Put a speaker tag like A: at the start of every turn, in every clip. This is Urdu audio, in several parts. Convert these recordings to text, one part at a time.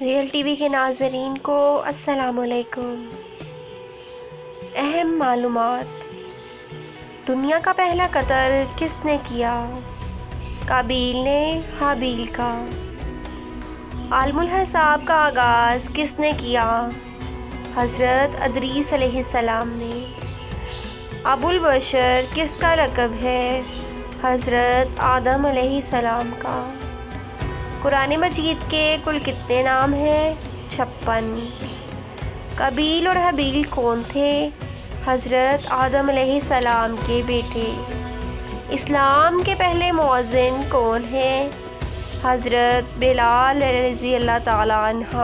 A: ریئل ٹی وی کے ناظرین کو السلام علیکم۔ اہم معلومات: دنیا کا پہلا قتل کس نے کیا؟ قابیل نے حابیل کا۔ عالم الحساب کا آغاز کس نے کیا؟ حضرت ادریس علیہ السلام نے۔ ابو البشر کس کا لقب ہے؟ حضرت آدم علیہ السلام کا۔ قرآن مجید کے کل کتنے نام ہیں؟ 56۔ قابیل اور حابیل کون تھے؟ حضرت آدم علیہ السلام کے بیٹے۔ اسلام کے پہلے مؤذن کون ہیں؟ حضرت بلال رضی اللہ تعالیٰ عنہ۔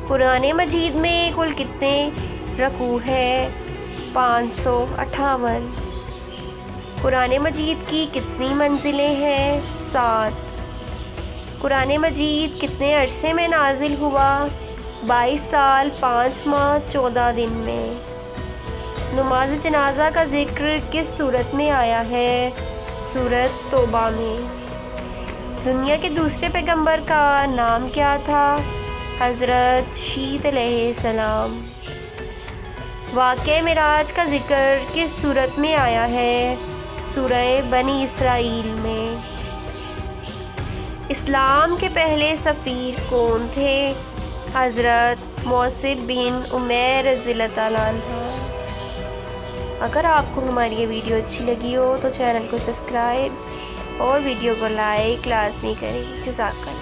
A: قرآن مجید میں کل کتنے رکوع ہیں؟ 558۔ قرآن مجید کی کتنی منزلیں ہیں؟ 7۔ قرآن مجید کتنے عرصے میں نازل ہوا؟ 22 سال 5 ماہ 14 دن میں۔ نماز جنازہ کا ذکر کس سورت میں آیا ہے؟ سورت توبہ میں۔ دنیا کے دوسرے پیغمبر کا نام کیا تھا؟ حضرت شیت علیہ السلام۔ واقعہ معراج کا ذکر کس سورت میں آیا ہے؟ سورہ بنی اسرائیل میں۔ اسلام کے پہلے سفیر کون تھے؟ حضرت مصعب بن عمیر رضی اللہ تعالیٰ عنہ۔ اگر آپ کو ہماری یہ ویڈیو اچھی لگی ہو تو چینل کو سبسکرائب اور ویڈیو کو لائک لازمی کریں۔ جزاک اللہ۔